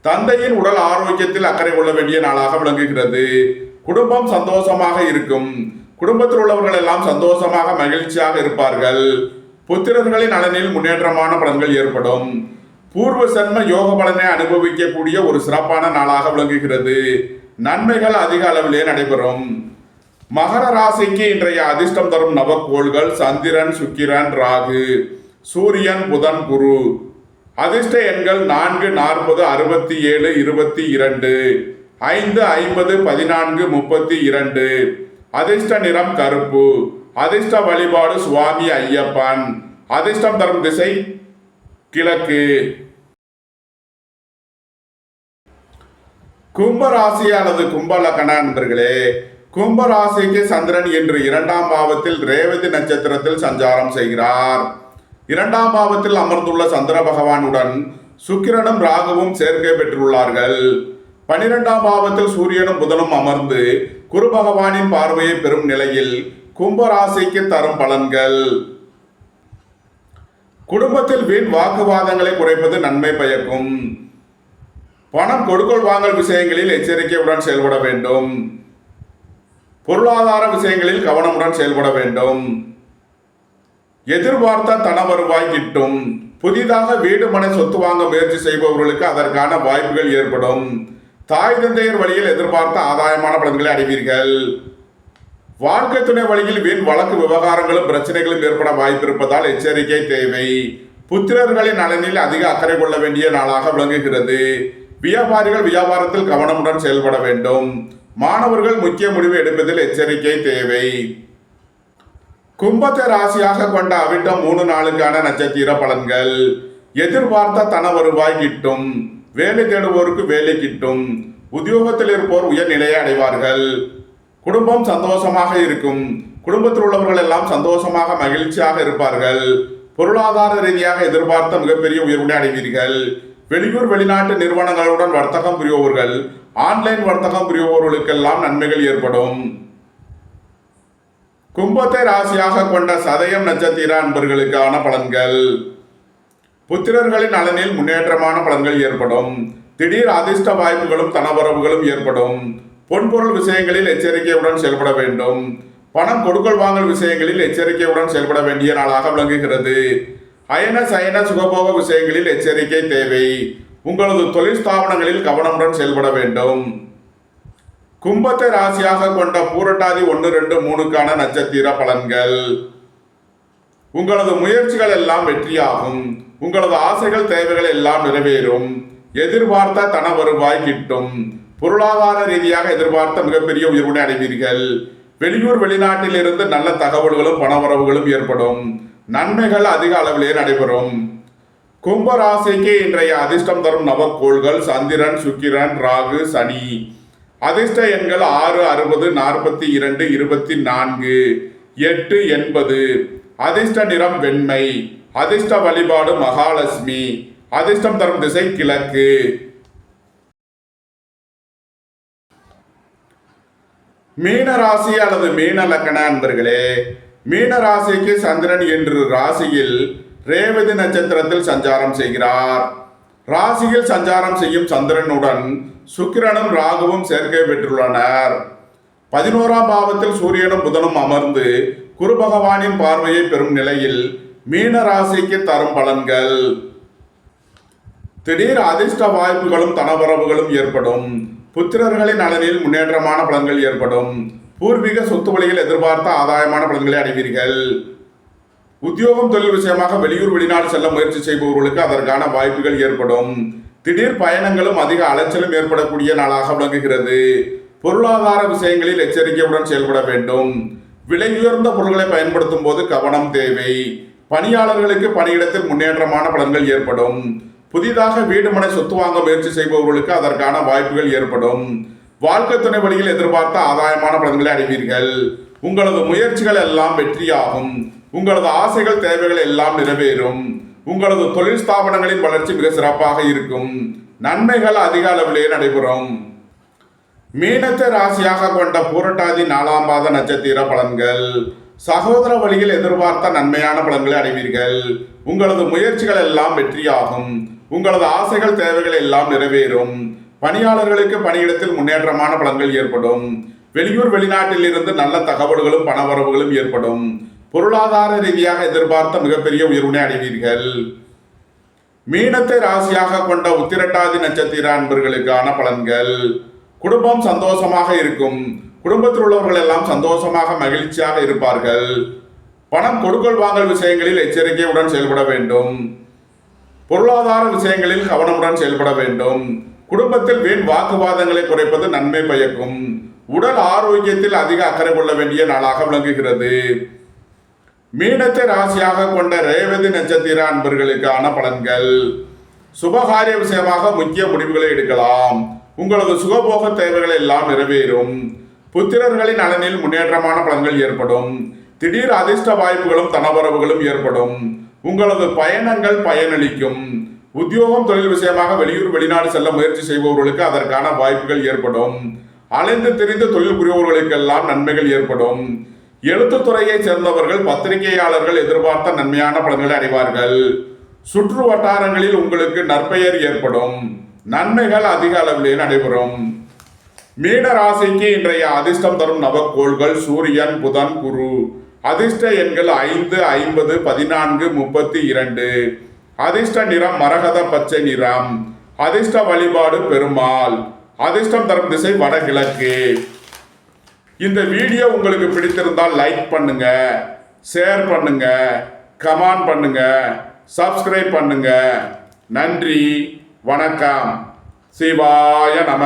தந்தையின் உடல் ஆரோக்கியத்தில் அக்கறை கொள்ள வேண்டிய நாளாக விளங்குகிறது. குடும்பம் சந்தோஷமாக இருக்கும். குடும்பத்தில் உள்ளவர்கள் எல்லாம் சந்தோஷமாக மகிழ்ச்சியாக இருப்பார்கள். புத்திரர்களின் நலனில் முன்னேற்றமான பலன்கள் ஏற்படும். பூர்வ சன்ம யோக பலனை அனுபவிக்கக்கூடிய ஒரு சிறப்பான நாளாக விளங்குகிறது. நன்மைகள் அதிக அளவிலே நடைபெறும். மகர ராசிக்கு இன்றைய அதிர்ஷ்டம் தரும் நவக்கோள்கள் சந்திரன், சுக்கிரன், ராகு. சூரியன், புதன், குரு. அதிர்ஷ்ட எண்கள் 4, 40, 67, 22. 5, 50, 14, 32. அதிர்ஷ்ட நிறம் கருப்பு. அதிர்ஷ்ட வழிபாடு சுவாமி ஐயப்பன். அதிர்ஷ்டம் தரும் திசை கிழக்கு. கும்பராசி அல்லது கும்பலக்கண நண்பர்களே, கும்பராசிக்கு சந்திரன் இன்று 2ஆம் பாவத்தில் ரேவதி நட்சத்திரத்தில் சஞ்சாரம் செய்கிறார். 2ஆம் பாவத்தில் அமர்ந்துள்ள சந்திர பகவானுடன் சுக்கிரனும் ராகுவும் சேர்க்கை பெற்றுள்ளார்கள். 12ஆம் பாவத்தில் சூரியனும் புதனும் அமர்ந்து குரு பகவானின் பார்வையை பெறும் நிலையில் கும்பராசிக்கு தரும் பலன்கள். குடும்பத்தில் வீண் வாக்குவாதங்களை குறைப்பது நன்மை பயக்கும். பணம் கொடுக்கல் வாங்கல் விஷயங்களில் எச்சரிக்கையுடன் செயல்பட வேண்டும். பொருளாதார விஷயங்களில் கவனமுடன் செயல்பட வேண்டும். எதிர்பார்த்த தன வருவாய் கிட்டும். புதிதாக வீடு மனை சொத்து வாங்க முயற்சி செய்பவர்களுக்கு அதற்கான வாய்ப்புகள் ஏற்படும். தாய் தந்தையர் வழியில் எதிர்பார்த்த ஆதாயமான பலன்களை அடைவீர்கள். வாழ்க்கை துணை வழியில் வீண் வழக்கு விவகாரங்களும் பிரச்சனைகளும் ஏற்பட வாய்ப்பு இருப்பதால் எச்சரிக்கை தேவை. புத்திரர்களின் நலனில் அதிக அக்கறை கொள்ள வேண்டிய நாளாக விளங்குகிறது. வியாபாரிகள் வியாபாரத்தில் கவனமுடன் செயல்பட வேண்டும். மாணவர்கள் முக்கிய முடிவு எடுப்பதில் எச்சரிக்கை தேவை. கும்பத்தை ராசியாக கொண்ட அவிட்டம் 3 நாளுக்கான நட்சத்திர பலன்கள். எதிர்பார்த்த தன வருவாய் கிட்டும். வேலை தேடுவோருக்கு வேலை கிட்டும். உத்தியோகத்தில் இருப்போர் உயர்நிலையை அடைவார்கள். குடும்பம் சந்தோஷமாக இருக்கும். குடும்பத்தில் உள்ளவர்கள் எல்லாம் சந்தோஷமாக மகிழ்ச்சியாக இருப்பார்கள். பொருளாதார ரீதியாக எதிர்பார்த்த மிகப்பெரிய உயர்வினை அடைவீர்கள். வெளியூர் வெளிநாட்டு நிறுவனங்களுடன் வர்த்தகம் புரிபவர்கள், ஆன்லைன் வர்த்தகம் புரிபவர்களுக்கெல்லாம் நன்மைகள் ஏற்படும். கும்பத்தை ராசியாக கொண்ட சதயம் நட்சத்திர அன்பர்களுக்கான பலன்கள். புத்திரர்களின் நலனில் முன்னேற்றமான பலன்கள் ஏற்படும். திடீர் அதிர்ஷ்ட வாய்ப்புகளும் தனவரவுகளும் ஏற்படும். பொன்பொருள் விஷயங்களில் எச்சரிக்கையுடன் செயல்பட வேண்டும். பணம் கொடுக்கல் வாங்கல் விஷயங்களில் எச்சரிக்கையுடன் செயல்பட வேண்டிய நாளாக விளங்குகிறது. அயன சயன சுகபோக விஷயங்களில் எச்சரிக்கை தேவை. உங்களது தொழில் ஸ்தாபனங்களில் கவனமுடன் செயல்பட வேண்டும். கும்பத்தை ராசியாக கொண்ட பூரட்டாதி 1, 2, 3க்கான நட்சத்திர பலன்கள். உங்களது முயற்சிகள் எல்லாம் வெற்றியாகும். உங்களது ஆசைகள் தேவைகள் எல்லாம் நிறைவேறும். எதிர்பார்த்த தன வருவாய் கிட்டும். பொருளாதார ரீதியாக எதிர்பார்த்த மிகப்பெரிய உயர்வினை அடைவீர்கள். வெளியூர் வெளிநாட்டில் இருந்து நல்ல தகவல்களும் பணவரவுகளும் ஏற்படும். நன்மைகள் அதிக அளவிலே நடைபெறும். கும்ப ராசிக்கு இன்றைய அதிர்ஷ்டம் தரும் நவக்கோள்கள் சந்திரன், சுக்கிரன், ராகு, சனி. அதிர்ஷ்ட எண்கள் 6, 60, 42, 24, 8, 80. அதிர்ஷ்ட நிறம் வெண்மை. அதிர்ஷ்ட வழிபாடு மகாலட்சுமி. அதிர்ஷ்டம் தரும் திசை கிழக்கு. மீன ராசி அல்லது மீன லக்கண அன்பர்களே, மீன ராசிக்கு சந்திரன் என்று ராசியில் ரேவதி நட்சத்திரத்தில் சஞ்சாரம் செய்கிறார். ராசியில் சஞ்சாரம் செய்யும் சந்திரனுடன் சுக்கிரனும் ராகுவும் சேர்க்கை பெற்றுள்ளனர். 11ஆம் பாவத்தில் சூரியனும் புதனும் அமர்ந்து குரு பகவானின் பார்வையை பெறும் நிலையில் மீன ராசிக்கு தரும் பலன்கள். திடீர் அதிர்ஷ்ட வாய்ப்புகளும் தனவரவுகளும் ஏற்படும். புத்திரர்களின் நலனில் முன்னேற்றமான பலன்கள் ஏற்படும். பூர்வீக சொத்து வழியில் எதிர்பார்த்த ஆதாயமான பலன்களை அடைவீர்கள். உத்தியோகம் தொழில் விஷயமாக வெளியூர் வெளிநாடு செல்ல முயற்சி செய்பவர்களுக்கு அதற்கான வாய்ப்புகள் ஏற்படும். திடீர் பயணங்களும் அதிக அலைச்சலும் ஏற்படக்கூடிய நாளாக விளங்குகிறது. பொருளாதார விஷயங்களில் எச்சரிக்கையுடன் செயல்பட வேண்டும். விலை உயர்ந்த பொருட்களை பயன்படுத்தும் போது கவனம் தேவை. பணியாளர்களுக்கு பணியிடத்தில் முன்னேற்றமான பலன்கள் ஏற்படும். புதிதாக வீடு மனை சொத்து வாங்க முயற்சி செய்பவர்களுக்கு அதற்கான வாய்ப்புகள் ஏற்படும். வாழ்க்கை துணை வழியில் எதிர்பார்த்த ஆதாயமான பலன்களை அடைவீர்கள். உங்களது முயற்சிகள் எல்லாம் வெற்றியாகும். உங்களது ஆசைகள் தேவைகள் எல்லாம் நிறைவேறும். உங்களது தொழில் ஸ்தாபனங்களின் வளர்ச்சி மிக சிறப்பாக இருக்கும். நன்மைகள் அதிக அளவிலே நடைபெறும். மீனத்தை ராசியாக கொண்ட பூரட்டாதி 4ஆம் பாத நட்சத்திர பலன்கள். சகோதர வழியில் எதிர்பார்த்த நன்மையான பலன்களை அடைவீர்கள். உங்களது முயற்சிகள் எல்லாம் வெற்றியாகும். உங்களது ஆசைகள் தேவைகள் எல்லாம் நிறைவேறும். பணியாளர்களுக்கு பணியிடத்தில் முன்னேற்றமான பலன்கள் ஏற்படும். வெளியூர் வெளிநாட்டில் இருந்து நல்ல தகவல்களும் பணவரவுகளும் ஏற்படும். பொருளாதார ரீதியாக எதிர்பார்த்த மிகப்பெரிய உயர்வினை அடைவீர்கள். மீனத்தை ராசியாக கொண்ட உத்திரட்டாதி நட்சத்திர அன்பர்களுக்கான பலன்கள். குடும்பம் சந்தோஷமாக இருக்கும். குடும்பத்தில் உள்ளவர்கள் எல்லாம் சந்தோஷமாக மகிழ்ச்சியாக இருப்பார்கள். பணம் கொடுக்கல் வாங்கல் விஷயங்களில் எச்சரிக்கையுடன் செயல்பட வேண்டும். பொருளாதார விஷயங்களில் கவனமுடன் செயல்பட வேண்டும். குடும்பத்தில் வீண் வாக்குவாதங்களை குறைப்பது நன்மை பயக்கும். உடல் ஆரோக்கியத்தில் அதிக அக்கறை கொள்ள வேண்டிய நாளாக விளங்குகிறது. மீனத்தை ராசியாக கொண்ட ரேவதி நட்சத்திர அன்பர்களுக்கான பலன்கள். சுபகாரிய விஷயமாக முக்கிய முடிவுகளை எடுக்கலாம். உங்களது சுகபோக தேவைகள் எல்லாம் நிறைவேறும். புத்திரர்களின் நலனில் முன்னேற்றமான பலன்கள் ஏற்படும். திடீர் அதிர்ஷ்ட வாய்ப்புகளும் தனவரவுகளும் ஏற்படும். உங்களது பயணங்கள் பயனளிக்கும். உத்தியோகம் தொழில் விஷயமாக வெளியூர் வெளிநாடு செல்ல முயற்சி செய்பவர்களுக்கு அதற்கான வாய்ப்புகள் ஏற்படும். அலைந்து திரிந்து தொழில் புரிபவர்களுக்கெல்லாம் நன்மைகள் ஏற்படும். எழுத்துத்துறையை சேர்ந்தவர்கள் பத்திரிகையாளர்கள் எதிர்பார்த்த நன்மையான பலன்களை அடைவார்கள். சுற்று வட்டாரங்களில் உங்களுக்கு நற்பெயர் ஏற்படும். நன்மைகள் அதிக அளவிலே நடைபெறும். மீன ராசிக்கு இன்றைய அதிர்ஷ்டம் தரும் நவக்கோள்கள் சூரியன், புதன், குரு. அதிர்ஷ்ட எண்கள் 5, 50, 14, 32. அதிர்ஷ்ட நிறம் மரகத பச்சை நிறம். அதிர்ஷ்ட வழிபாடு பெருமாள். அதிர்ஷ்டம் தரும் திசை வடகிழக்கு. இந்த வீடியோ உங்களுக்கு பிடித்திருந்தால் லைக் பண்ணுங்க, ஷேர் பண்ணுங்க, கமெண்ட் பண்ணுங்க, சப்ஸ்கிரைப் பண்ணுங்க. நன்றி, வணக்கம். சிவாய நம.